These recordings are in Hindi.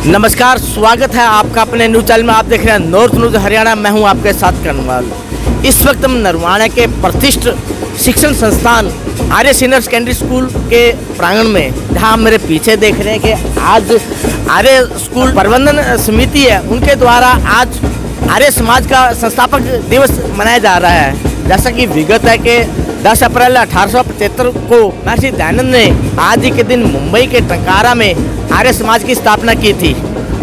नमस्कार, स्वागत है आपका अपने न्यूज चैनल में। आप देख रहे हैं नॉर्थ न्यूज हरियाणा। मैं हूं आपके साथ कर्नवाल। इस वक्त हम नरवाना के प्रतिष्ठित शिक्षण संस्थान आर्य सीनियर सेकेंडरी स्कूल के प्रांगण में, जहां मेरे पीछे देख रहे हैं कि आज आर्य स्कूल प्रबंधन समिति है, उनके द्वारा आज आर्य समाज का संस्थापक दिवस मनाया जा रहा है। जैसा कि विगत है कि 10 अप्रैल 1875 को महर्षि दयानंद ने आज ही के दिन मुंबई के टंकारा में आर्य समाज की स्थापना की थी।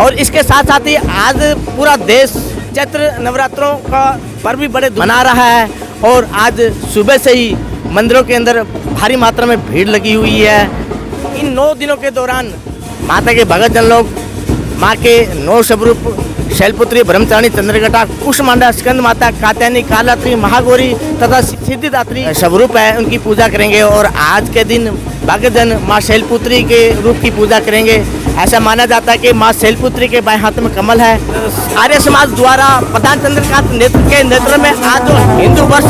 और इसके साथ साथ ही आज पूरा देश चैत्र नवरात्रों का पर्व भी बड़े मना रहा है। और आज सुबह से ही मंदिरों के अंदर भारी मात्रा में भीड़ लगी हुई है। इन 9 दिनों के दौरान माता के भगत जन लोग माँ के 9 स्वरूप शैलपुत्री, ब्रह्मचारिणी, चंद्रघटा, कुष्मांडा, स्कंद माता, कात्यायनी, कालरात्रि, महागौरी तथा सिद्धिदात्री स्वरूप है, उनकी पूजा करेंगे। और आज के दिन भक्तजन माँ शैलपुत्री के रूप की पूजा करेंगे। ऐसा माना जाता है कि माँ शैलपुत्री के बाएं हाथ में कमल है। आर्य समाज द्वारा प्रधान चंद्रकांत नेतृत्व के नेतृत्व में आज जो हिंदू वर्ष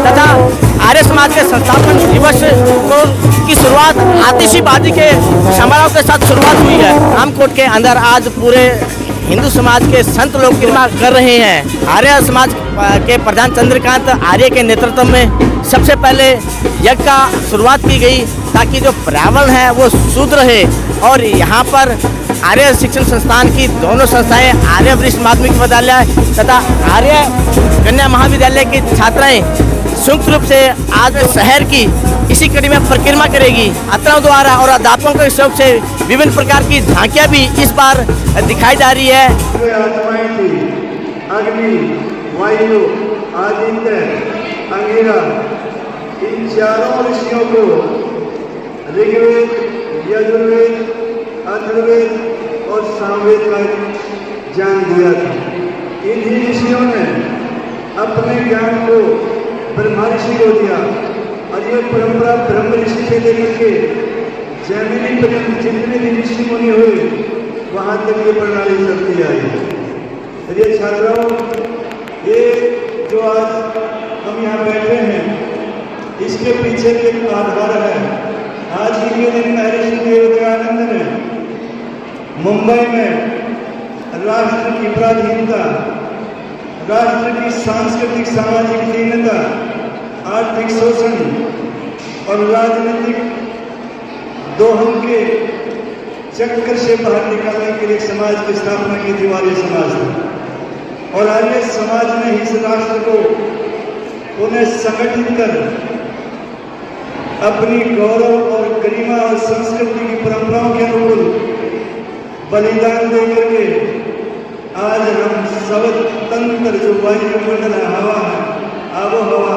तथा आर्य समाज के संस्थापन दिवस की शुरुआत आतिशबाजी के समारोह के साथ शुरुआत हुई है। रामकोट के अंदर आज पूरे हिंदू समाज के संत लोग कृपा कर रहे हैं। आर्य समाज के प्रधान चंद्रकांत आर्य के नेतृत्व में सबसे पहले यज्ञ का शुरुआत की गई, ताकि जो पर्यावरण है वो शुद्ध रहे। और यहाँ पर आर्य शिक्षण संस्थान की दोनों संस्थाएं, आर्य वरिष्ठ माध्यमिक विद्यालय तथा आर्य कन्या महाविद्यालय की छात्राएं संयुक्त रूप से आज शहर की इसी कड़ी में परिक्रमा करेगी। छात्राओं द्वारा और अध्यापकों के सहयोग से विभिन्न प्रकार की झांकियां भी इस बार दिखाई जा रही है। अग्नि, वायु, आदित्य, अंगिरा, इन चारों ऋषियों को ऋग्वेद, यजुर्वेद, अथर्ववेद और सामवेद का ज्ञान दिया था। इन्हीं ऋषियों ने अपने ज्ञान को ब्रह्मा ऋषि को दिया। और ये परंपरा ब्रह्म ऋषि से लेकर के जैमिनी पर्यंत जितने भी ऋषि मुनि हुए, वहाँ तक ये प्रणाली चलती आई। ये छात्राओं, ये जो आज हम यहाँ बैठे हैं, इसके पीछे भी एक आधार है। आज ही के दिन महर्षि दयानंद ने मुंबई में राष्ट्र की पराधीनता, राष्ट्र की सांस्कृतिक सामाजिक दीनता, आर्थिक शोषण और राजनीतिक दोहन के चक्कर से बाहर निकालने के लिए समाज की स्थापना की थी। आर्य समाज ने, और आर्य समाज ने इस राष्ट्र को पुनः संगठित कर अपनी गौरव और गरिमा और संस्कृति की परंपराओं के अनुरूप बलिदान देकर के आज हम स्वतंत्र जो वायुमंडल है, हवा है, आबो हवा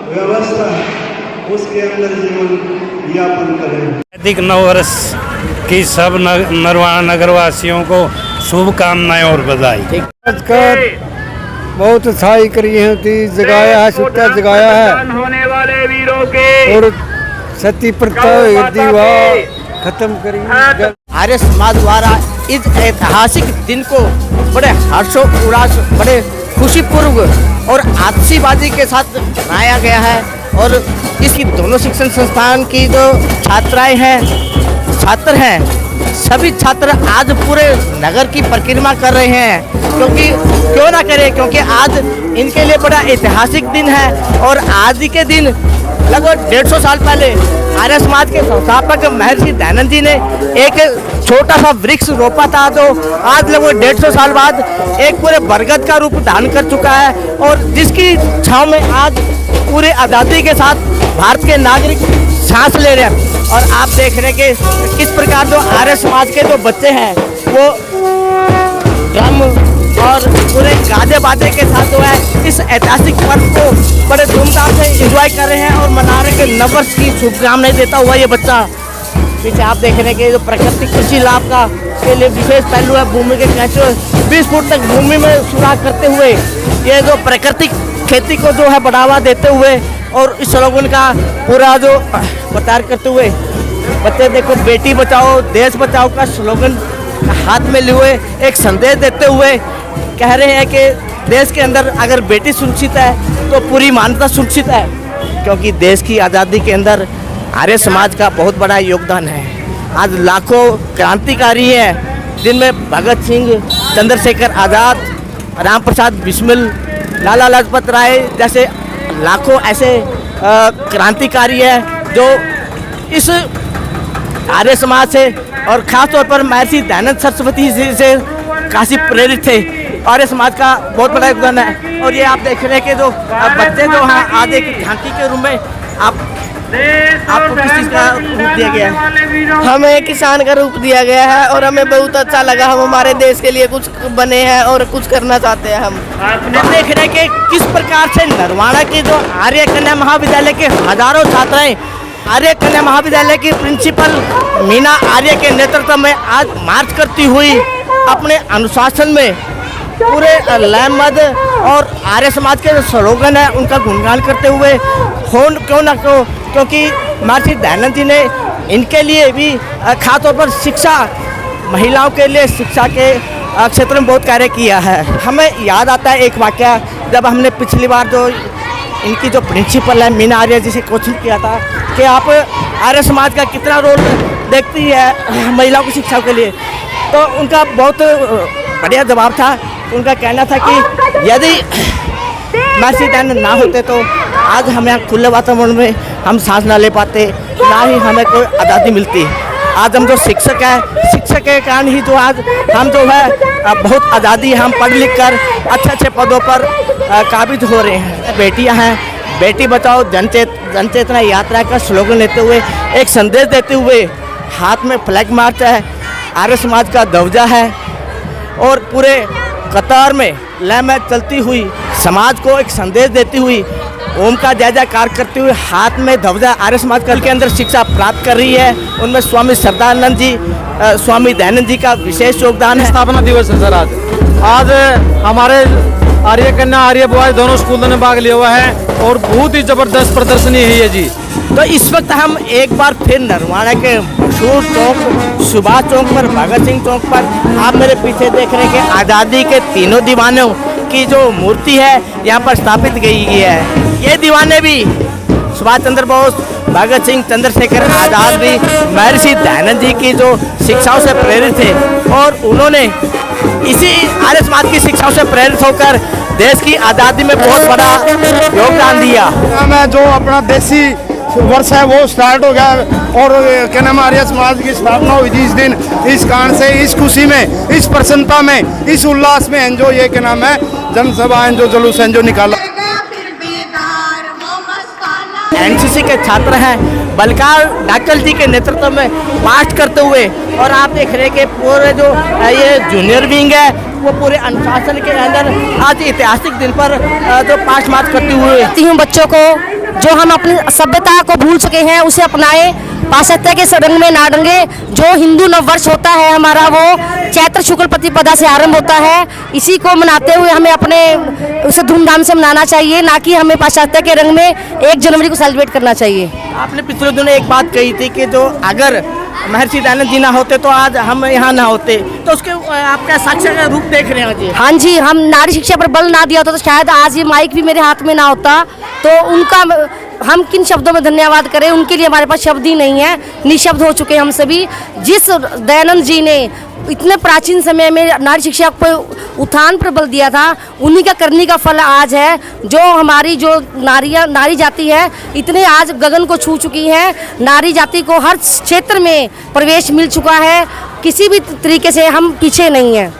व्यवस्था, उसके अंदर जीवन यापन करें। अधिक नववर्ष की सब नरवाना नगरवासियों को शुभकामनाएं और बधाई। बहुत सहाय करी है, जगाया है, सुत्ता जगाया है, होने वाले वीरों के और सती प्रथा दीवार खत्म करी। आर्य समाज द्वारा इस ऐतिहासिक दिन को बड़े हर्षोल्लास, बड़े खुशीपूर्व और आतिशबाजी के साथ मनाया गया है। और इसकी दोनों शिक्षण संस्थान की जो छात्राएं हैं, छात्र हैं, सभी छात्र आज पूरे नगर की परिक्रमा कर रहे हैं। क्योंकि क्यों ना करें, क्योंकि आज इनके लिए बड़ा ऐतिहासिक दिन है। और आज ही के दिन लगभग 150 साल पहले आर्य समाज के संस्थापक महर्षि दयानंद जी ने एक छोटा सा वृक्ष रोपा था, जो आज लगभग 150 साल बाद एक पूरे बरगद का रूप धारण कर चुका है। और जिसकी छांव में आज पूरे आज़ादी के साथ भारत के नागरिक सांस ले रहे हैं। और आप देख रहे हैं कि किस प्रकार जो आर्य समाज के जो बच्चे हैं वो ड्रम और पूरे गाजे बाजे के साथ जो है इस ऐतिहासिक पर्व को बड़े धूमधाम से एंजॉय कर रहे हैं और मना रहे हैं कि नववर्ष की शुभकामनाएं देता हुआ ये बच्चा। पीछे आप देख रहे हैं कि जो प्राकृतिक कृषि लाभ का के लिए विशेष पहलू है, भूमि के कैसे 20 फुट तक भूमि में सुराख करते हुए ये जो प्राकृतिक खेती को जो है बढ़ावा देते हुए और इस स्लोगन का पूरा जो प्रचार करते हुए बच्चे देखो बेटी बचाओ देश बचाओ का स्लोगन हाथ में लिए हुए एक संदेश देते हुए कह रहे हैं कि देश के अंदर अगर बेटी सुरक्षित है तो पूरी मानवता सुरक्षित है। क्योंकि देश की आज़ादी के अंदर आर्य समाज का बहुत बड़ा योगदान है। आज लाखों क्रांतिकारी हैं जिनमें भगत सिंह, चंद्रशेखर आज़ाद, राम प्रसाद बिस्मिल, लाला लाजपत राय जैसे लाखों ऐसे क्रांतिकारी हैं जो इस आर्य समाज से और ख़ास तौर पर महर्षि दयानंद सरस्वती जी से काफ़ी प्रेरित थे। आर्य समाज का बहुत बड़ा योगदान है। और ये आप देख रहे हैं कि जो बच्चे जो हैं आज एक झांकी के रूप में आपको किस चीज़ का रूप दिया गया है? हमें किसान का रूप दिया गया है और हमें बहुत अच्छा लगा। हम हमारे देश के लिए कुछ बने हैं और कुछ करना चाहते हैं। हम देख रहे हैं कि किस प्रकार से नरवाड़ा के जो आर्य कन्या महाविद्यालय के हजारों छात्राएं आर्य कन्या महाविद्यालय की प्रिंसिपल मीना आर्य के नेतृत्व में आज मार्च करती हुई अपने अनुशासन में पूरे लयबद्ध और आर्य समाज के जो स्लोगन है उनका गुणगान करते हुए क्यों ना क्योंकि महर्षि दयानंद जी ने इनके लिए भी खास तौर पर शिक्षा, महिलाओं के लिए शिक्षा के क्षेत्र में बहुत कार्य किया है। हमें याद आता है एक वाक़या, जब हमने पिछली बार जो इनकी जो प्रिंसिपल है मीना आर्य जी से क्वेश्चन किया था कि आप आर्य समाज का कितना रोल देखती है महिलाओं की शिक्षा के लिए, तो उनका बहुत बढ़िया जवाब था। उनका कहना था कि यदि महर्षि दयानंद ना होते तो आज हम यहाँ खुले वातावरण में हम सांस ना ले पाते, ना ही हमें कोई आज़ादी मिलती। आज हम जो शिक्षक हैं, शिक्षक के कारण ही जो आज हम जो है बहुत आज़ादी, हम पढ़ लिख कर अच्छे पदों पर काबिज हो रहे हैं। बेटियां हैं, बेटी बचाओ जनचेतना यात्रा का स्लोगन लेते हुए एक संदेश देते हुए हाथ में फ्लैग मार्च है, आर्य समाज का ध्वजा है और पूरे कतार में लय में चलती हुई समाज को एक संदेश देती हुई ओम का जय जयकार करते हुए हाथ में ध्वजा आर्य समाज के अंदर शिक्षा प्राप्त कर रही है। उनमें स्वामी श्रद्धानंद जी, स्वामी दयानंद जी का विशेष योगदान है। स्थापना दिवस है सर आज हमारे आर्य कन्या आर्य बॉय दोनों स्कूलों ने भाग लिया हुआ है और बहुत ही जबरदस्त प्रदर्शनी है ये जी। तो इस वक्त हम एक बार फिर नरवाड़ा के मशहूर चौक सुभाष चौक पर, भगत सिंह चौक पर आप मेरे पीछे देख रहे हैं कि आज़ादी के तीनों दीवानों की जो मूर्ति है यहाँ पर स्थापित गई है। ये दीवाने भी सुभाष चंद्र बोस, भगत सिंह, चंद्रशेखर आज़ाद भी महर्षि दयानंद जी की जो शिक्षाओं से प्रेरित थे और उन्होंने इसी आर्य समाज की शिक्षाओं से प्रेरित होकर देश की आज़ादी में बहुत बड़ा योगदान दिया। मैं जो अपना देसी वर्ष है वो स्टार्ट हो गया और क्या नाम आर्य समाज की स्थापना हुई थी इस दिन। इस कारण से इस खुशी में, इस प्रसन्नता में, इस उल्लास में एंजो ये क्या नाम है जनसभा एंजो जुलूस एंजो निकाला। एनसीसी के छात्र हैं बलकार डाकल जी के नेतृत्व में पास्ट करते हुए और आप देख रहे हैं कि पूरे जो ये जूनियर विंग है वो पूरे अनुशासन के अंदर आज ऐतिहासिक दिन पर जो पास्ट मार्च करते हुए बच्चों को जो हम अपनी सभ्यता को भूल चुके हैं उसे अपनाएं, पाश्चात्य के रंग में ना डंगे। जो हिंदू नववर्ष होता है हमारा वो चैत्र शुक्ल प्रतिपदा से आरंभ होता है। इसी को मनाते हुए हमें अपने उसे धूमधाम से मनाना चाहिए, ना कि हमें पाश्चात्य के रंग में 1 जनवरी को सेलिब्रेट करना चाहिए। आपने पिछले दिनों एक बात कही थी कि जो अगर महर्षि दयानंद जी ना होते तो आज हम यहाँ ना होते, तो उसके आपका साक्षात रूप देख रहे हैं जी। हाँ जी, हम नारी शिक्षा पर बल ना दिया होता तो शायद आज ये माइक भी मेरे हाथ में ना होता। तो उनका हम किन शब्दों में धन्यवाद करें, उनके लिए हमारे पास शब्द ही नहीं है, निशब्द हो चुके हैं हम सभी। जिस दयानंद जी ने इतने प्राचीन समय में नारी शिक्षा पर उत्थान पर बल दिया था, उन्हीं का करने का फल आज है। जो हमारी जो नारी जाति है इतने आज गगन को छू चुकी है, नारी जाति को हर क्षेत्र में प्रवेश मिल चुका है, किसी भी तरीके से हम पीछे नहीं हैं।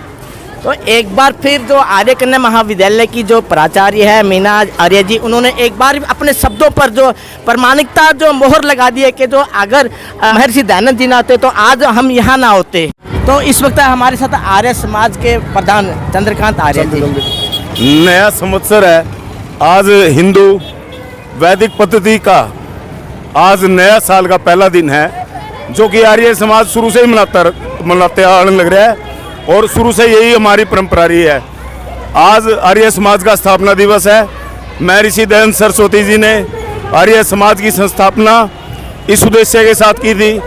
तो एक बार फिर जो आर्य कन्या महाविद्यालय की जो प्राचार्य है मीना आर्य जी, उन्होंने एक बार अपने शब्दों पर जो प्रमाणिकता जो मोहर लगा दी है कि जो अगर महर्षि दयानंद जी ना होते तो आज हम यहाँ ना होते। तो इस वक्त हमारे साथ आर्य समाज के प्रधान चंद्रकांत आर्य जी। नया संवत्सर है, आज हिंदू वैदिक पद्धति का आज नया साल का पहला दिन है, जो कि आर्य समाज शुरू से ही मनाते आने लग रहा है और शुरू से यही हमारी परंपरा रही है। आज आर्य समाज का स्थापना दिवस है। महर्षि दयानंद सरस्वती जी ने आर्य समाज की संस्थापना इस उद्देश्य के साथ की थी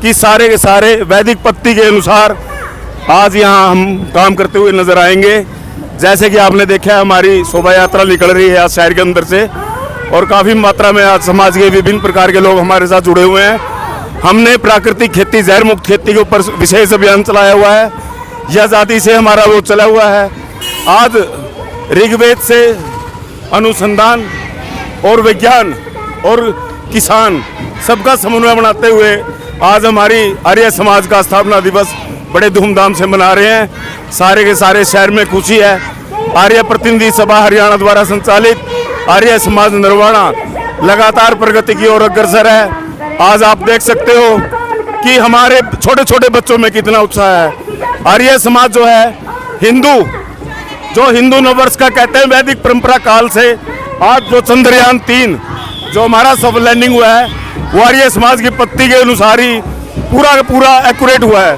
कि सारे के सारे वैदिक पद्धति के अनुसार आज यहाँ हम काम करते हुए नजर आएंगे। जैसे कि आपने देखा हमारी शोभा यात्रा निकल रही है आज शहर के अंदर से, और काफ़ी मात्रा में आज समाज के विभिन्न प्रकार के लोग हमारे साथ जुड़े हुए हैं। हमने प्राकृतिक खेती, जहर मुक्त खेती के ऊपर विशेष अभियान चलाया हुआ है। यह आज़ादी से हमारा वो चला हुआ है। आज ऋग्वेद से अनुसंधान और विज्ञान और किसान सबका समन्वय बनाते हुए आज हमारी आर्य समाज का स्थापना दिवस बड़े धूमधाम से मना रहे हैं। सारे के सारे शहर में खुशी है। आर्य प्रतिनिधि सभा हरियाणा द्वारा संचालित आर्य समाज नरवाना लगातार प्रगति की ओर अग्रसर है। आज आप देख सकते हो कि हमारे छोटे छोटे बच्चों में कितना उत्साह है। आर्य समाज जो है हिंदू नववर्ष का कहते हैं वैदिक परंपरा काल से आज जो चंद्रयान 3 जो हमारा सफल लैंडिंग हुआ है वो आर्य समाज की पद्धति के अनुसार ही पूरा का पूरा एक्यूरेट हुआ है।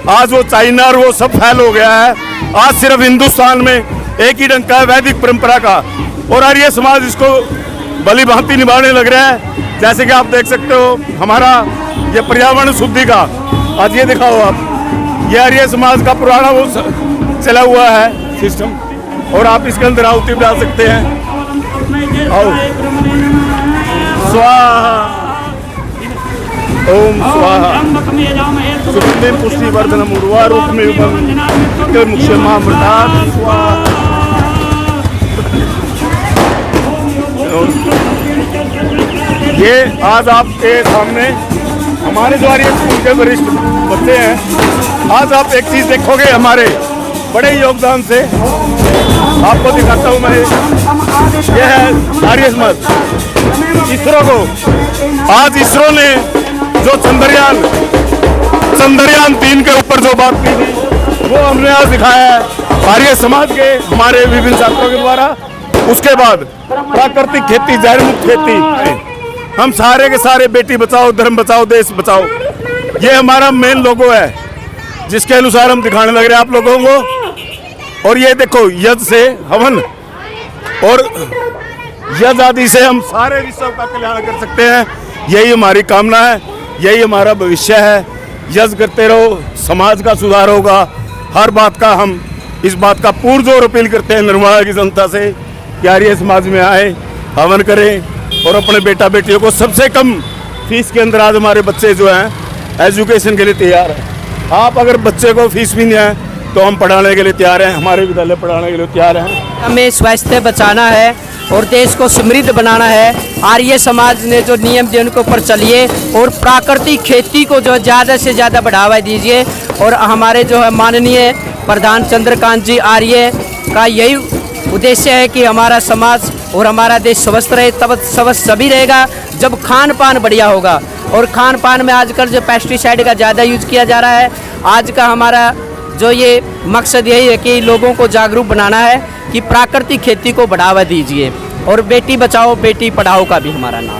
आज वो चाइना और वो सब फैल हो गया है। आज सिर्फ हिंदुस्तान में एक ही डंका है वैदिक परंपरा का, और आर्य समाज इसको भली भांति निभाने लग रहा है। जैसे कि आप देख सकते हो हमारा ये पर्यावरण शुद्धि का आज ये दिखाओ आप, ये आर्य समाज का पुराना वो चला हुआ है सिस्टम, और आप इसके अंदर आहुति डाल सकते हैं। आओ स्वाहा ओम स्वाहा सुगंधि पुष्टि वर्धनम उर्वारुकमेव मुख्य महामृतात् स्वाहा। ये आज आपके सामने हमारे जो आर्य स्कूल के वरिष्ठ बच्चे हैं, आज आप एक चीज देखोगे हमारे बड़े योगदान से, आपको दिखाता हूँ मैं। ये है आर्य समाज इसरो को, आज इसरो ने जो चंद्रयान 3 के ऊपर जो बात की थी वो हमने आज दिखाया है आर्य समाज के हमारे विभिन्न छात्रों के द्वारा। उसके बाद प्राकृतिक खेती, जहर मुक्त खेती, हम सारे के सारे बेटी बचाओ, धर्म बचाओ, देश बचाओ, ये हमारा मेन लोगो है जिसके अनुसार हम दिखाने लग रहे हैं आप लोगों को। और ये देखो यज्ञ से हवन और यज्ञ आदि से हम सारे विश्व का कल्याण कर सकते हैं। यही हमारी कामना है, यही हमारा भविष्य है। यज्ञ करते रहो, समाज का सुधार होगा। हर बात का हम इस बात का पुरजोर अपील करते हैं निर्मला की जनता से कि आर्य समाज में आए, हवन करें और अपने बेटा बेटियों को सबसे कम फीस के अंदर आज हमारे बच्चे जो हैं एजुकेशन के लिए तैयार हैं। आप अगर बच्चे को फीस भी नहीं है तो हम पढ़ाने के लिए तैयार हैं, हमारे विद्यालय पढ़ाने के लिए तैयार हैं। हमें स्वास्थ्य बचाना है और देश को समृद्ध बनाना है। आर्य समाज ने जो नियम दिए उनके ऊपर चलिए और प्राकृतिक खेती को जो ज़्यादा से ज़्यादा बढ़ावा दीजिए। और हमारे जो है माननीय प्रधान चंद्रकांत जी आर्य का यही उद्देश्य है कि हमारा समाज और हमारा देश स्वस्थ रहे, तब स्वस्थ सभी रहेगा जब खान पान बढ़िया होगा। और खान पान में आजकल जो पेस्टिसाइड का ज़्यादा यूज किया जा रहा है, आज का हमारा जो ये मकसद यही है कि लोगों को जागरूक बनाना है कि प्राकृतिक खेती को बढ़ावा दीजिए। और बेटी बचाओ बेटी पढ़ाओ का भी हमारा नाम